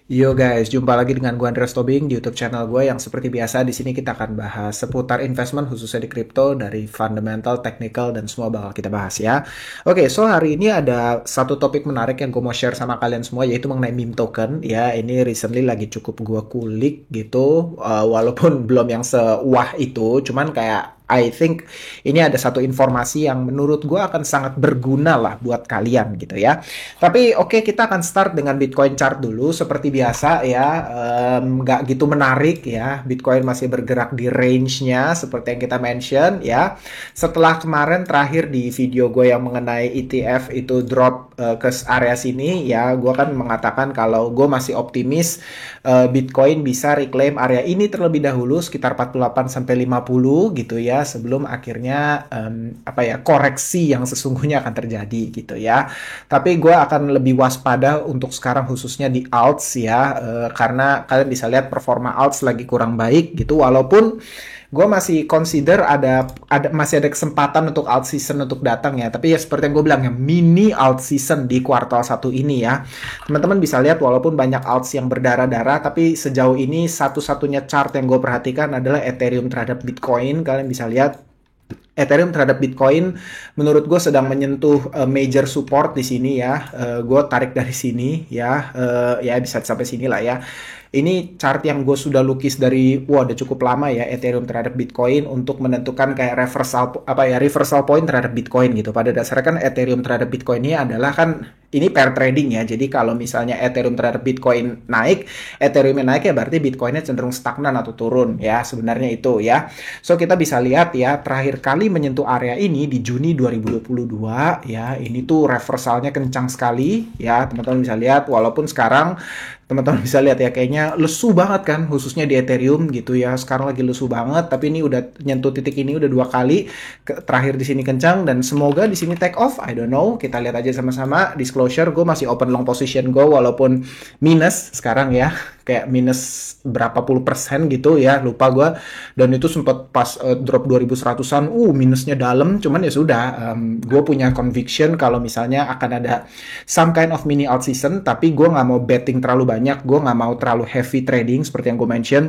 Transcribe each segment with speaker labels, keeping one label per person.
Speaker 1: Yo guys, jumpa lagi dengan gue Andreas Tobing di YouTube channel gue yang seperti biasa di sini kita akan bahas seputar investment khususnya di kripto dari fundamental, technical dan semua bakal kita bahas ya. Oke, so hari ini ada satu topik menarik yang gue mau share sama kalian semua yaitu mengenai meme token ya. Ini recently lagi cukup gue kulik gitu, walaupun belum yang sewah itu, cuman kayak I think ini ada satu informasi yang menurut gue akan sangat berguna lah buat kalian gitu ya. Tapi oke, kita akan start dengan Bitcoin chart dulu seperti biasa ya. Nggak gitu menarik ya. Bitcoin masih bergerak di range-nya seperti yang kita mention ya. Setelah kemarin terakhir di video gue yang mengenai ETF itu drop ke area sini ya, gue kan mengatakan kalau gue masih optimis Bitcoin bisa reclaim area ini terlebih dahulu sekitar 48 sampai 50 gitu ya sebelum akhirnya koreksi yang sesungguhnya akan terjadi gitu ya. Tapi gue akan lebih waspada untuk sekarang khususnya di alts ya, karena kalian bisa lihat performa alts lagi kurang baik gitu, walaupun gue masih consider masih ada kesempatan untuk alt season untuk datang ya. Tapi ya seperti yang gue bilang ya, mini alt season di kuartal 1 ini ya. Teman-teman bisa lihat walaupun banyak alts yang berdarah-darah, tapi sejauh ini satu-satunya chart yang gue perhatikan adalah Ethereum terhadap Bitcoin. Kalian bisa lihat Ethereum terhadap Bitcoin menurut gue sedang menyentuh major support di sini ya. Gue tarik dari sini ya, ya bisa sampai sini lah ya. Ini chart yang gue sudah lukis dari udah cukup lama ya, Ethereum terhadap Bitcoin untuk menentukan kayak reversal point terhadap Bitcoin gitu. Pada dasarnya kan Ethereum terhadap Bitcoin ini adalah kan ini pair trading ya. Jadi kalau misalnya Ethereum terhadap Bitcoin naik, Ethereum naik ya berarti Bitcoinnya cenderung stagnan atau turun ya. Sebenarnya itu ya. So kita bisa lihat ya, terakhir kali menyentuh area ini di Juni 2022 ya. Ini tuh reversalnya kencang sekali ya. Teman-teman bisa lihat walaupun sekarang teman-teman bisa lihat ya kayaknya lesu banget kan khususnya di Ethereum gitu ya. Sekarang lagi lesu banget, tapi ini udah nyentuh titik ini udah 2 kali. Terakhir di sini kencang dan semoga di sini take off. I don't know, kita lihat aja sama-sama. Disclosure, gue masih open long position gue walaupun minus sekarang ya, kayak minus berapa puluh persen gitu ya, lupa gue. Dan itu sempat pas drop 2100-an, minusnya dalam. Cuman ya sudah, gue punya conviction kalau misalnya akan ada some kind of mini alt season, tapi gue nggak mau betting terlalu banyak, gue nggak mau terlalu heavy trading seperti yang gue mention.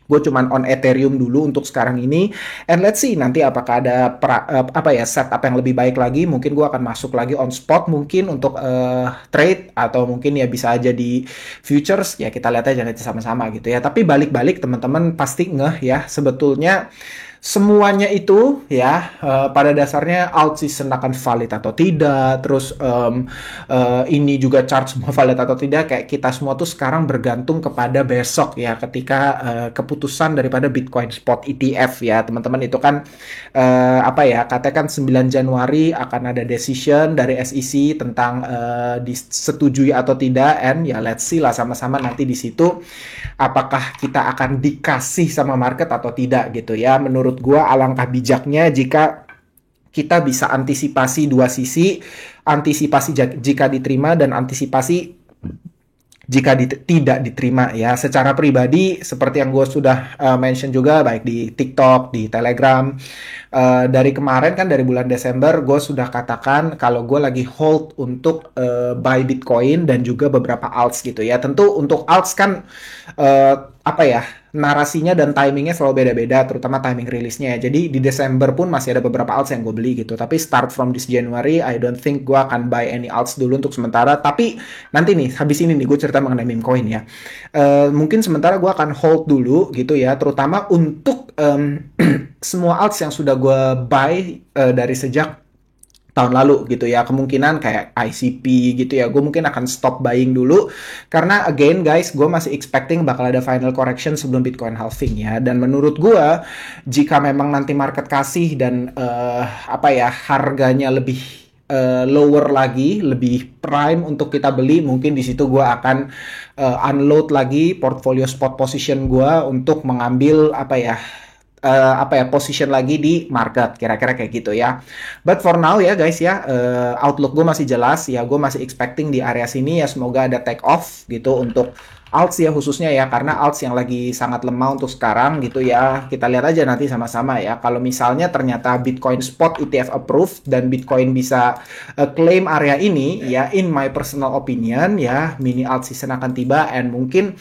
Speaker 1: Gue cuman on Ethereum dulu untuk sekarang ini, and let's see nanti apakah ada setup yang lebih baik lagi. Mungkin gue akan masuk lagi on spot mungkin untuk trade, atau mungkin ya bisa aja di futures ya. Kita lihat aja nanti sama-sama gitu ya. Tapi balik-balik teman-teman pasti ngeh ya, sebetulnya semuanya itu ya pada dasarnya alt season akan valid atau tidak, terus ini juga chart semua valid atau tidak, kayak kita semua tuh sekarang bergantung kepada besok ya, ketika keputusan daripada Bitcoin Spot ETF ya teman-teman. Itu kan katakan 9 Januari akan ada decision dari SEC tentang disetujui atau tidak, and ya let's see lah sama-sama nanti di situ apakah kita akan dikasih sama market atau tidak gitu ya. Menurut gue alangkah bijaknya jika kita bisa antisipasi dua sisi, antisipasi jika diterima dan antisipasi jika tidak diterima ya. Secara pribadi seperti yang gue sudah mention juga baik di TikTok, di Telegram, dari kemarin kan dari bulan Desember gue sudah katakan kalau gue lagi hold untuk buy Bitcoin dan juga beberapa alts gitu ya. Tentu untuk alts kan narasinya dan timingnya selalu beda-beda, terutama timing rilisnya ya. Jadi di Desember pun masih ada beberapa alts yang gue beli gitu. Tapi start from this January, I don't think gue akan buy any alts dulu untuk sementara. Tapi nanti nih, habis ini nih gue cerita mengenai meme coin ya. Mungkin sementara gue akan hold dulu gitu ya, terutama untuk semua alts yang sudah gue buy dari sejak tahun lalu gitu ya. Kemungkinan kayak ICP gitu ya, gue mungkin akan stop buying dulu karena again guys, gue masih expecting bakal ada final correction sebelum Bitcoin halving ya. Dan menurut gue jika memang nanti market kasih dan harganya lebih lower lagi, lebih prime untuk kita beli, mungkin di situ gue akan unload lagi portfolio spot position gue untuk mengambil apa ya, position lagi di market, kira-kira kayak gitu ya. But for now ya guys ya, outlook gue masih jelas ya, gue masih expecting di area sini ya, semoga ada take off gitu untuk alts ya khususnya ya, karena alts yang lagi sangat lemah untuk sekarang gitu ya. Kita lihat aja nanti sama-sama ya. Kalau misalnya ternyata Bitcoin spot ETF approved dan Bitcoin bisa claim area ini ya, in my personal opinion ya, mini alt season akan tiba, and mungkin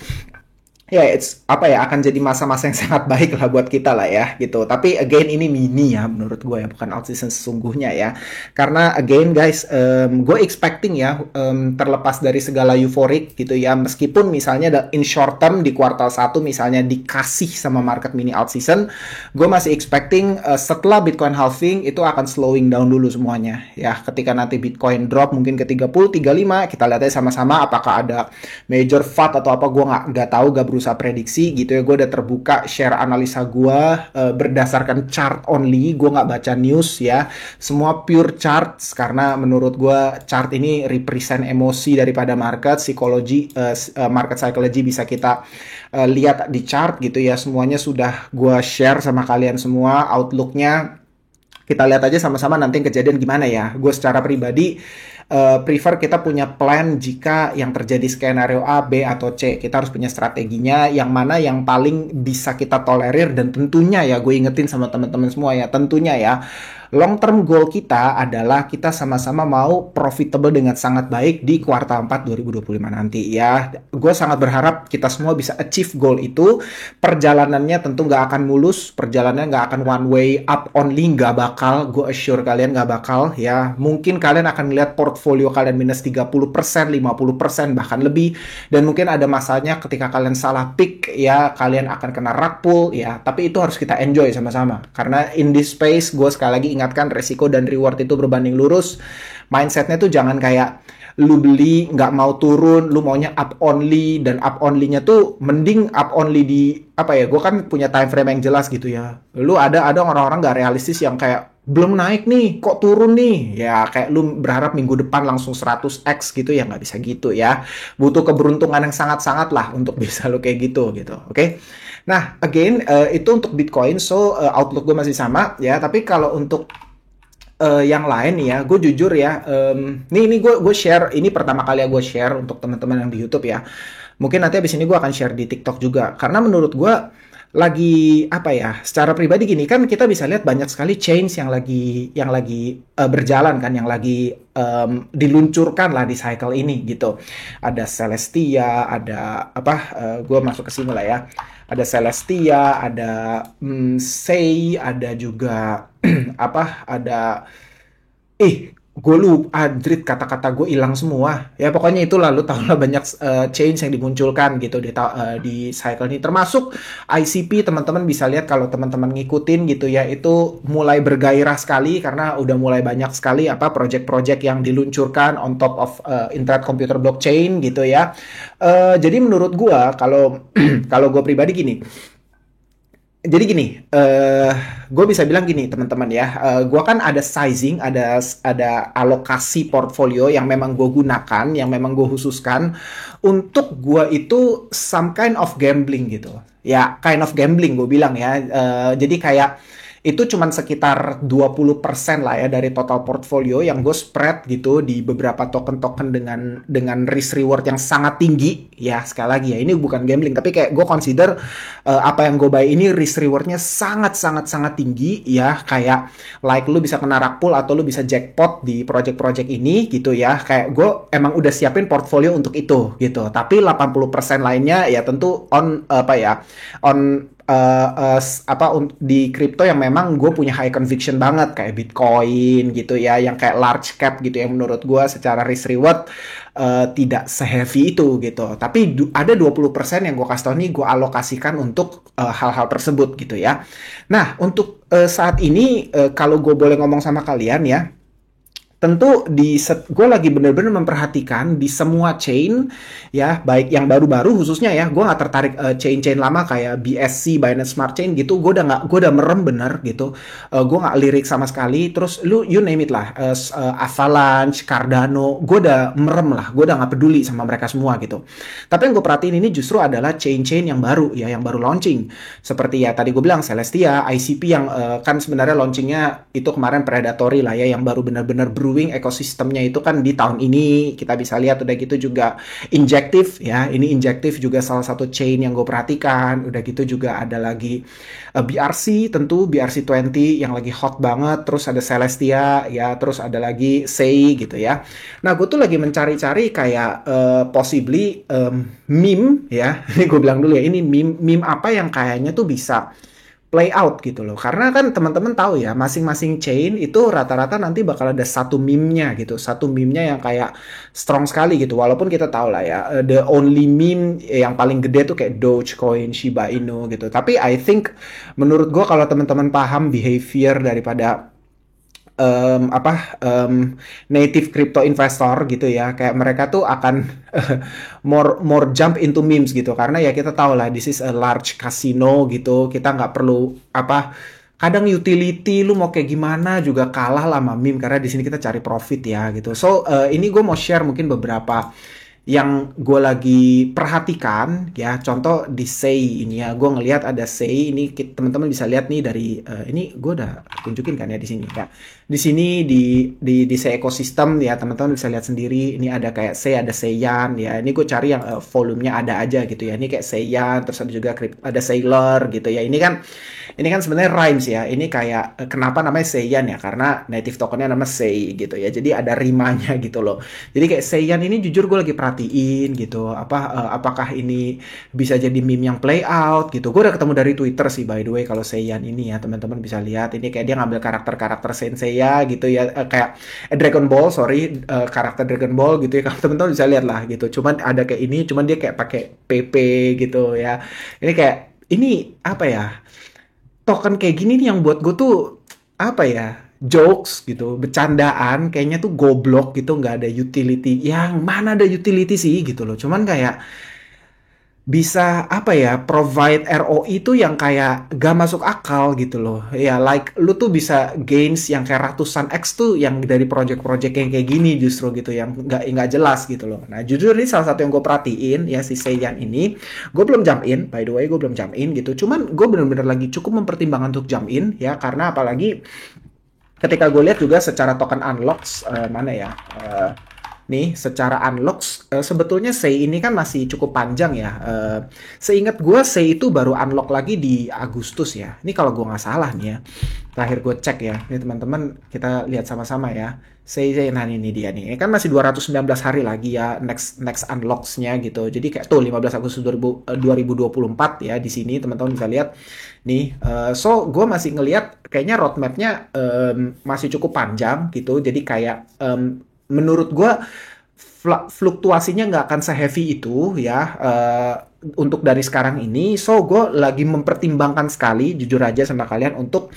Speaker 1: ya, it's apa ya, akan jadi masa-masa yang sangat baik lah buat kita lah ya gitu. Tapi again ini mini ya menurut gue ya, bukan out season sesungguhnya ya. Karena again guys, gue expecting ya, terlepas dari segala euforik gitu ya, meskipun misalnya in short term di kuartal 1 misalnya dikasih sama market mini out season, gue masih expecting setelah Bitcoin halving itu akan slowing down dulu semuanya ya. Ketika nanti Bitcoin drop mungkin ke 30, 35, kita lihat aja sama-sama apakah ada major FAT atau apa, gue nggak tahu, gak berusaha prediksi gitu ya. Gue udah terbuka share analisa gue berdasarkan chart only, gue nggak baca news ya, semua pure charts, karena menurut gue chart ini represent emosi daripada market psikologi, market psychology bisa kita lihat di chart gitu ya. Semuanya sudah gue share sama kalian semua outlooknya. Kita lihat aja sama-sama nanti kejadian gimana ya. Gue secara pribadi prefer kita punya plan jika yang terjadi skenario A, B, atau C. Kita harus punya strateginya yang mana yang paling bisa kita tolerir, dan tentunya ya, gue ingetin sama teman-teman semua ya, tentunya ya, long term goal kita adalah kita sama-sama mau profitable dengan sangat baik di kuartal 4 2025 nanti ya. Gue sangat berharap kita semua bisa achieve goal itu. Perjalanannya tentu nggak akan mulus, perjalanannya nggak akan one way up only, nggak bakal, gue assure kalian nggak bakal ya. Mungkin kalian akan lihat portfolio kalian minus 30%, 50%, bahkan lebih, dan mungkin ada masanya ketika kalian salah pick ya, kalian akan kena rug pull ya, tapi itu harus kita enjoy sama-sama, karena in this space gue sekali lagi ingatkan, resiko dan reward itu berbanding lurus. Mindsetnya tuh jangan kayak lu beli nggak mau turun, lu maunya up only, dan up only-nya tuh mending up only di apa ya, gue kan punya time frame yang jelas gitu ya. Lu ada orang-orang nggak realistis yang kayak belum naik nih kok turun nih ya, kayak lu berharap minggu depan langsung 100x gitu ya, nggak bisa gitu ya. Butuh keberuntungan yang sangat-sangat lah untuk bisa lu kayak gitu oke? Nah, again, itu untuk Bitcoin, so outlook gue masih sama ya. Tapi kalau untuk yang lain ya, gue jujur ya, ini gue share, ini pertama kali ya gue share untuk teman-teman yang di YouTube ya. Mungkin nanti abis ini gue akan share di TikTok juga, karena menurut gue lagi apa ya, secara pribadi gini kan, kita bisa lihat banyak sekali chains yang lagi berjalan kan, yang lagi diluncurkan lah di cycle ini gitu. Ada Celestia, ada apa, gue masuk ke sini lah ya, ada Celestia, ada Sei, ada juga apa, ada gue lupa, Adrit, kata-kata gue hilang semua ya, pokoknya itulah, lu tau lah, banyak change yang dimunculkan gitu di cycle ini, termasuk ICP. Teman-teman bisa lihat kalau teman-teman ngikutin gitu ya, itu mulai bergairah sekali karena udah mulai banyak sekali apa project-project yang diluncurkan on top of internet computer blockchain gitu ya. Jadi menurut gue kalau kalau gue pribadi gini, jadi gini, gue bisa bilang gini teman-teman ya, gue kan ada sizing, ada alokasi portfolio yang memang gue gunakan, yang memang gue khususkan untuk gue itu some kind of gambling gitu, ya kind of gambling gue bilang ya. Jadi kayak itu cuman sekitar 20% lah ya dari total portfolio yang gue spread gitu di beberapa token-token dengan risk reward yang sangat tinggi ya. Sekali lagi ya, ini bukan gambling, tapi kayak gue consider apa yang gue buy ini risk rewardnya sangat tinggi ya, kayak like lu bisa kena rug pull atau lu bisa jackpot di project-project ini gitu ya. Kayak gue emang udah siapin portfolio untuk itu gitu, tapi 80% lainnya ya tentu on apa ya, on di kripto yang memang gue punya high conviction banget, kayak Bitcoin gitu ya, yang kayak large cap gitu, yang menurut gue secara risk reward tidak seheavy itu gitu. Tapi ada 20% yang gue kasih tau nih, gue alokasikan untuk hal-hal tersebut gitu ya. Nah, untuk saat ini kalau gue boleh ngomong sama kalian ya, tentu gue lagi bener-bener memperhatikan di semua chain ya, baik yang baru-baru khususnya ya, gue nggak tertarik chain-chain lama kayak BSC, Binance Smart Chain gitu. Gue udah merem bener gitu. Gue nggak lirik sama sekali. Terus you name it lah, Avalanche, Cardano, gue udah merem lah. Gue udah nggak peduli sama mereka semua gitu. Tapi yang gue perhatiin ini justru adalah chain-chain yang baru ya, yang baru launching. Seperti ya tadi gue bilang Celestia, ICP yang kan sebenarnya launchingnya itu kemarin predatory lah ya, yang baru bener-bener brewing ekosistemnya itu kan di tahun ini kita bisa lihat. Udah gitu juga Injective ya, ini Injective juga salah satu chain yang gue perhatikan. Udah gitu juga ada lagi BRC, tentu BRC20 yang lagi hot banget. Terus ada Celestia ya, terus ada lagi Sei gitu ya. Nah gue tuh lagi mencari-cari kayak possibly meme ya. Ini gue bilang dulu ya, ini meme apa yang kayaknya tuh bisa play out gitu loh. Karena kan teman-teman tahu ya, masing-masing chain itu rata-rata nanti bakal ada satu meme-nya gitu. Satu meme-nya yang kayak strong sekali gitu. Walaupun kita tahu lah ya, the only meme yang paling gede tuh kayak Dogecoin, Shiba Inu gitu. Tapi I think menurut gue kalau teman-teman paham behavior daripada apa native crypto investor gitu ya, kayak mereka tuh akan more jump into memes gitu, karena ya kita tahu lah this is a large casino gitu. Kita nggak perlu apa, kadang utility lu mau kayak gimana juga kalah lah sama meme, karena di sini kita cari profit ya gitu. So ini gue mau share mungkin beberapa yang gue lagi perhatikan ya. Contoh di Sei ini ya, gue ngelihat ada Sei ini, teman-teman bisa lihat nih dari ini gue udah tunjukin kan ya di sini ya. Di sini di Sei ekosistem ya, teman-teman bisa lihat sendiri. Ini ada kayak Sei, ada Seiyan ya. Ini gue cari yang volumenya ada aja gitu ya. Ini kayak Seiyan, terus ada juga ada Sailor gitu ya. Ini kan sebenarnya rhymes ya. Ini kayak kenapa namanya Seiyan ya, karena native tokennya nama Sei gitu ya. Jadi ada rimanya gitu loh. Jadi kayak Seiyan ini jujur gue lagi perhatiin gitu, apakah ini bisa jadi meme yang play out gitu. Gue udah ketemu dari Twitter sih by the way kalau Seiyan ini ya, teman-teman bisa lihat. Ini kayak dia ngambil karakter-karakter Senseiya gitu ya, kayak Dragon Ball, sorry, karakter Dragon Ball gitu ya. Kalau teman-teman bisa lihat lah gitu. Cuman ada kayak ini, cuman dia kayak pakai PP gitu ya. Ini kayak ini apa ya? Token kayak gini nih yang buat gue tuh apa ya, jokes gitu, bercandaan, kayaknya tuh goblok gitu, nggak ada utility. Yang mana ada utility sih gitu loh. Cuman kayak bisa apa ya, provide ROI itu yang kayak gak masuk akal gitu loh ya. Like lu tuh bisa gains yang kayak ratusan X tuh yang dari project-project yang kayak gini justru gitu, yang nggak jelas gitu loh. Nah jujur ini salah satu yang gue perhatiin ya, si Seiyan ini. Gue belum jump in, by the way gue belum jump in gitu. Cuman gue bener-bener lagi cukup mempertimbangkan untuk jump in ya, karena apalagi ketika gue lihat juga secara token unlocks, mana ya, nih secara unlocks, sebetulnya Sei ini kan masih cukup panjang ya. Seingat gue Sei itu baru unlock lagi di Agustus ya. Ini kalau gue nggak salah nih ya. Terakhir gue cek ya. Ini teman-teman kita lihat sama-sama ya. Sei, nah ini dia nih. Ini kan masih 219 hari lagi ya next unlocks-nya gitu. Jadi kayak tuh 15 Agustus 2024 ya di sini teman-teman bisa lihat nih. So gue masih ngelihat kayaknya roadmap-nya masih cukup panjang gitu. Jadi kayak menurut gue fluktuasinya nggak akan seheavy itu ya, untuk dari sekarang ini. So gue lagi mempertimbangkan sekali jujur aja sama kalian untuk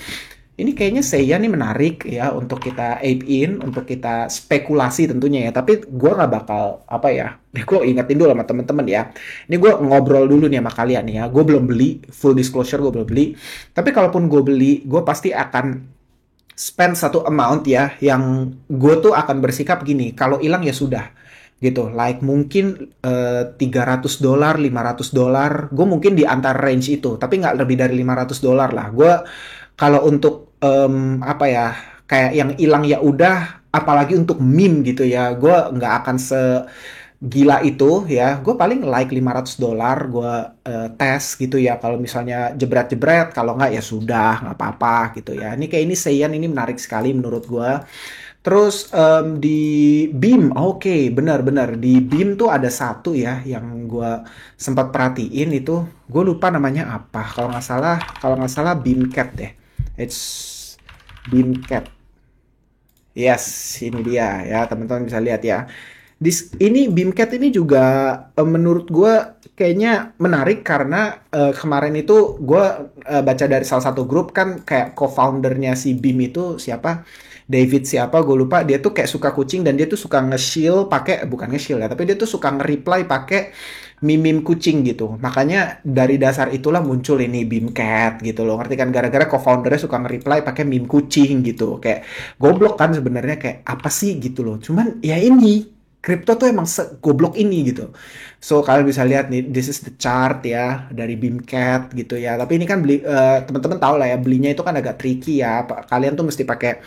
Speaker 1: ini, kayaknya Seiya nih menarik ya untuk kita ape in, untuk kita spekulasi tentunya ya. Tapi gue nggak bakal apa ya, gue ingetin dulu sama temen-temen ya. Ini gue ngobrol dulu nih sama kalian nih ya. Gue belum beli, full disclosure gue belum beli. Tapi kalaupun gue beli, gue pasti akan spend satu amount ya, yang gue tuh akan bersikap gini, kalau hilang ya sudah gitu. Like mungkin $300, $500, gue mungkin di antara range itu, tapi nggak lebih dari $500 lah. Gue kalau untuk apa ya, kayak yang hilang ya udah, apalagi untuk meme gitu ya, gue nggak akan gila itu ya. Gue paling like $500 gue tes gitu ya, kalau misalnya jebret-jebret, kalau nggak ya sudah nggak apa-apa gitu ya. Ini kayak ini Seiyan ini menarik sekali menurut gue. Terus di Beam, oke, benar-benar di Beam tuh ada satu ya yang gue sempat perhatiin itu, gue lupa namanya apa, kalau nggak salah Beamcat deh. It's Beamcat. Yes, ini dia ya, teman-teman bisa lihat ya. Ini BIMCAT ini juga menurut gue kayaknya menarik karena kemarin itu gue baca dari salah satu grup kan kayak co-foundernya si BIM itu siapa? David siapa gue lupa, dia tuh kayak suka kucing dan dia tuh suka nge-shield pakai, bukan nge-shield ya, tapi dia tuh suka nge-reply pakai meme kucing gitu. Makanya dari dasar itulah muncul ini BIMCAT gitu loh. Ngerti kan, gara-gara co-foundernya suka nge-reply pakai meme kucing gitu. Kayak goblok kan sebenarnya, kayak apa sih gitu loh. Cuman ya ini kripto tuh emang goblok ini gitu. So kalian bisa lihat nih, this is the chart ya dari BIMCAT gitu ya. Tapi ini kan beli teman-teman tahu lah ya, belinya itu kan agak tricky ya. Kalian tuh mesti pakai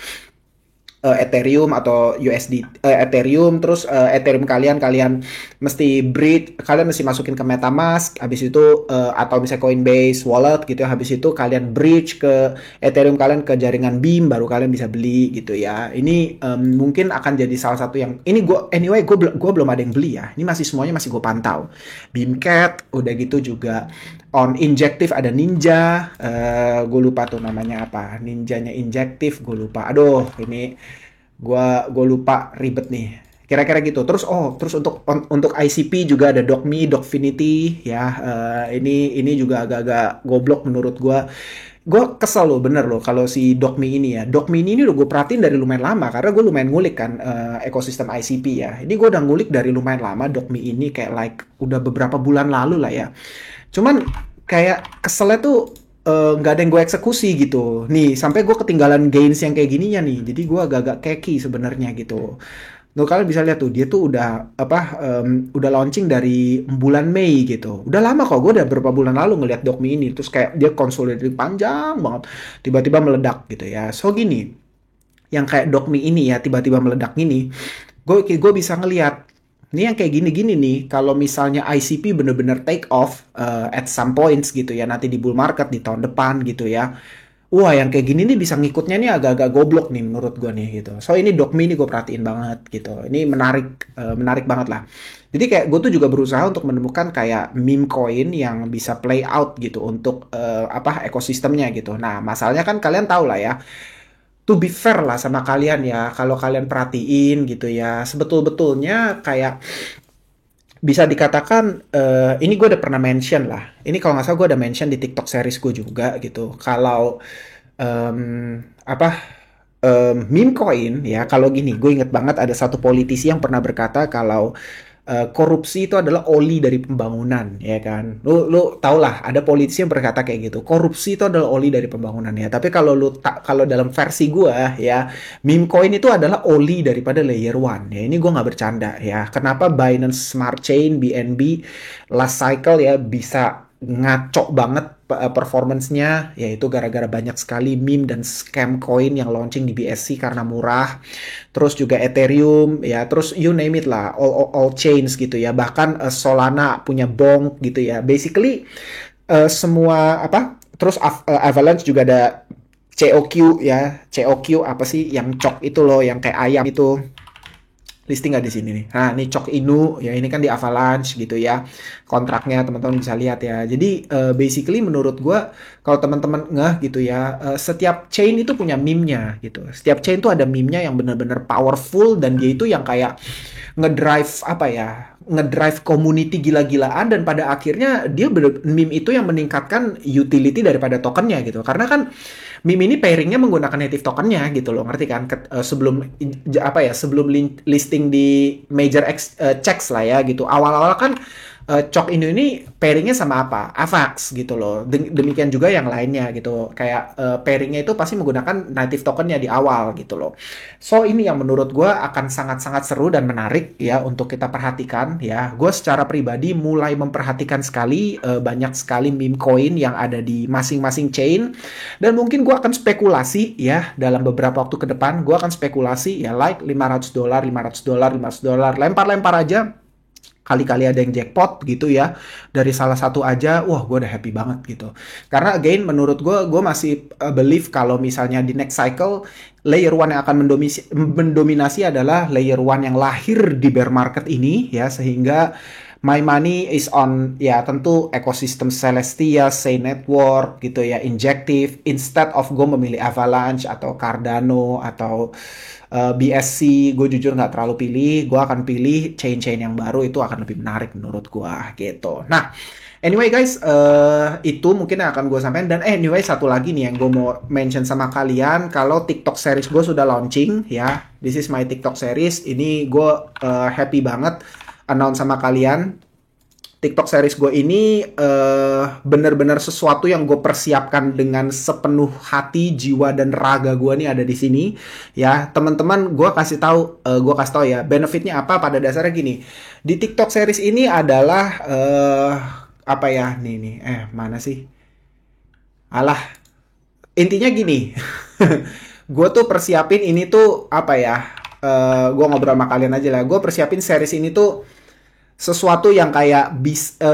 Speaker 1: Ethereum atau USD Ethereum, terus Ethereum kalian mesti bridge, kalian mesti masukin ke MetaMask, habis itu atau misalnya Coinbase wallet gitu ya, habis itu kalian bridge ke Ethereum kalian ke jaringan BIM, baru kalian bisa beli gitu ya. Ini mungkin akan jadi salah satu yang ini gue belum ada yang beli ya, ini masih semuanya masih gue pantau. BIMCAT udah gitu juga on Injective ada Ninja, gue lupa tuh namanya apa, ninjanya Injective gue lupa, aduh ini gue lupa, ribet nih kira-kira gitu. Terus untuk ICP juga ada Docfinity ya. Ini juga agak-agak goblok menurut gue kesel loh, bener loh kalau si Docmi ini ya. Docmi ini udah gue perhatiin dari lumayan lama karena gue lumayan ngulik kan ekosistem ICP ya. Ini gue udah ngulik dari lumayan lama Docmi ini, kayak like udah beberapa bulan lalu lah ya. Cuman kayak keselnya tuh nggak ada yang gue eksekusi gitu. Nih, sampai gue ketinggalan gains yang kayak gininya nih. Jadi gue agak-agak keki sebenarnya gitu. Tuh kalian bisa lihat tuh, dia tuh udah udah launching dari bulan Mei gitu. Udah lama kok, gue udah beberapa bulan lalu ngelihat Docmi ini. Terus kayak dia konsolidasi panjang banget, tiba-tiba meledak gitu ya. So gini, yang kayak Docmi ini ya tiba-tiba meledak ini, gue bisa ngelihat ini yang kayak gini-gini nih, kalau misalnya ICP bener-bener take off at some points gitu ya, nanti di bull market di tahun depan gitu ya. Wah, yang kayak gini nih bisa ngikutnya nih agak-agak goblok nih menurut gue nih gitu. So ini Docmi ini gue perhatiin banget gitu. Ini menarik banget lah. Jadi kayak gue tuh juga berusaha untuk menemukan kayak meme coin yang bisa play out gitu untuk ekosistemnya gitu. Nah, masalahnya kan kalian tahu lah ya, to be fair lah sama kalian ya, kalau kalian perhatiin gitu ya, sebetul-betulnya kayak bisa dikatakan ini gue udah pernah mention lah. Ini kalau nggak salah gue udah mention di TikTok series gue juga gitu. Kalau meme coin ya, kalau gini, gue inget banget ada satu politisi yang pernah berkata kalau korupsi itu adalah oli dari pembangunan, ya kan? Lu tau lah, ada politisi yang berkata kayak gitu. Korupsi itu adalah oli dari pembangunan ya. Tapi kalau dalam versi gue ya, meme coin itu adalah oli daripada layer one. Ya, ini gue nggak bercanda ya. Kenapa Binance Smart Chain (BNB) last cycle ya bisa ngaco banget performance-nya, yaitu gara-gara banyak sekali meme dan scam coin yang launching di BSC karena murah. Terus juga Ethereum ya, terus you name it lah, all chains gitu ya. Bahkan Solana punya Bonk gitu ya. Basically semua terus Avalanche juga ada COQ ya. COQ apa sih yang cok itu loh, yang kayak ayam itu. Listing nggak di sini nih. Nah, ini Cok Inu ya, ini kan di Avalanche gitu ya. Kontraknya teman-teman bisa lihat ya. Jadi basically menurut gue, kalau teman-teman gitu ya, setiap chain itu punya meme-nya gitu. Setiap chain itu ada meme-nya yang benar-benar powerful, dan dia itu yang kayak ngedrive community gila-gilaan, dan pada akhirnya dia meme itu yang meningkatkan utility daripada tokennya gitu. Karena kan meme ini pairingnya menggunakan native tokennya gitu loh, ngerti kan? Sebelum listing di major checks lah ya gitu. Awal-awal kan Cok ini pairingnya sama apa? Avax gitu loh. Demikian juga yang lainnya gitu. Kayak pairingnya itu pasti menggunakan native tokennya di awal gitu loh. So ini yang menurut gue akan sangat-sangat seru dan menarik ya untuk kita perhatikan ya. Gue secara pribadi mulai memperhatikan sekali banyak sekali meme coin yang ada di masing-masing chain. Dan mungkin gue akan spekulasi ya dalam beberapa waktu ke depan. Gue akan spekulasi ya, like $500, $500, lempar-lempar aja. Kali-kali ada yang jackpot gitu ya, dari salah satu aja, wah gue udah happy banget gitu. Karena again menurut gue masih believe kalau misalnya di next cycle, layer one yang akan mendominasi adalah layer one yang lahir di bear market ini ya, sehingga my money is on ya tentu ekosistem Celestia, Say Network gitu ya, Injective, instead of gue memilih Avalanche atau Cardano atau BSC, gue jujur nggak terlalu pilih, gue akan pilih chain-chain yang baru, itu akan lebih menarik menurut gue gitu. Nah, anyway guys, itu mungkin yang akan gue sampaikan. Dan anyway, satu lagi nih yang gue mau mention sama kalian, kalau TikTok series gue sudah launching ya, this is my TikTok series, ini gue happy banget announce sama kalian. TikTok series gue ini bener-bener sesuatu yang gue persiapkan dengan sepenuh hati, jiwa dan raga gue nih ada di sini. Ya, teman-teman, gue kasih tahu ya, benefitnya apa pada dasarnya gini. Di TikTok series ini adalah apa ya? Nih, mana sih? Alah, intinya gini. Gue tuh persiapin ini tuh apa ya? Gue ngobrol sama kalian aja lah. Gue persiapin series ini tuh sesuatu yang kayak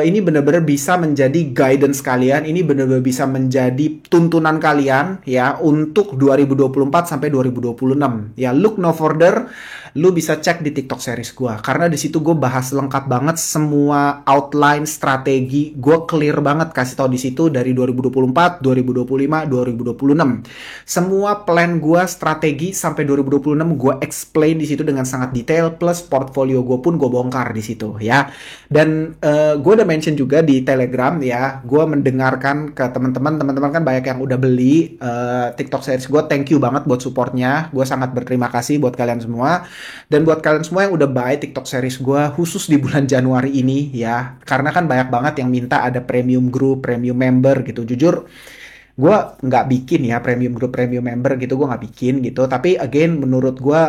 Speaker 1: ini bener-bener bisa menjadi guidance kalian, ini bener-bener bisa menjadi tuntunan kalian ya untuk 2024 sampai 2026. Ya, look no further, lu bisa cek di TikTok series gua karena di situ gue bahas lengkap banget semua outline strategi, gue clear banget kasih tau di situ dari 2024, 2025, 2026. Semua plan gue strategi sampai 2026 gue explain di situ dengan sangat detail, plus portfolio gue pun gue bongkar di situ ya. Dan gue udah mention juga di Telegram ya, gue mendengarkan ke teman-teman kan banyak yang udah beli TikTok series gue. Thank you banget buat supportnya, gue sangat berterima kasih buat kalian semua. Dan buat kalian semua yang udah buy TikTok series gue khusus di bulan Januari ini ya, karena kan banyak banget yang minta ada premium group, premium member gitu. Jujur gue nggak bikin ya premium group, premium member gitu, gue nggak bikin gitu. Tapi again, menurut gue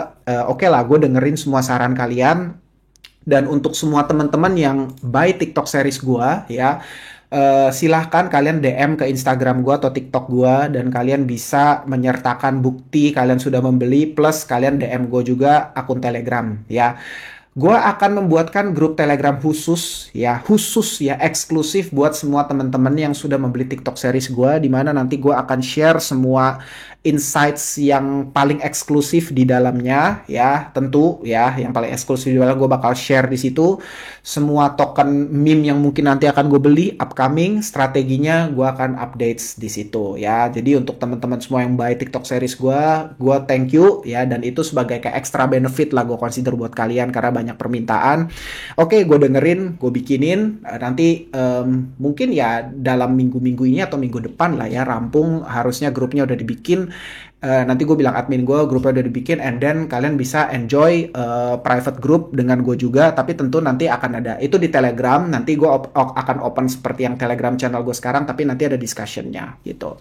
Speaker 1: oke lah, gue dengerin semua saran kalian. Dan untuk semua teman-teman yang buy TikTok series gue ya, silahkan kalian DM ke Instagram gue atau TikTok gue, dan kalian bisa menyertakan bukti kalian sudah membeli, plus kalian DM gue juga akun Telegram ya. Gue akan membuatkan grup Telegram khusus ya, eksklusif buat semua teman-teman yang sudah membeli TikTok series gue, di mana nanti gue akan share semua insights yang paling eksklusif di dalamnya ya, tentu ya, yang paling eksklusif di dalam gue bakal share di situ semua token meme yang mungkin nanti akan gue beli upcoming, strateginya gue akan updates di situ ya. Jadi untuk teman-teman semua yang buy TikTok series gue thank you ya, dan itu sebagai kayak extra benefit lah gue consider buat kalian karena banyak permintaan. Oke, gue dengerin, gue bikinin, nanti mungkin ya dalam minggu-minggu ini atau minggu depan lah ya rampung, harusnya grupnya udah dibikin. Nanti gue bilang admin gue, grupnya udah dibikin, and then kalian bisa enjoy private group dengan gue juga. Tapi tentu nanti akan ada itu di Telegram, nanti gue akan open seperti yang Telegram channel gue sekarang, tapi nanti ada discussionnya gitu.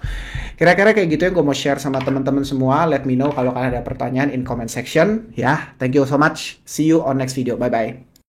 Speaker 1: Kira-kira kayak gitu yang gue mau share sama teman-teman semua. Let me know kalau kalian ada pertanyaan in comment section ya. Thank you so much, see you on next video, bye bye.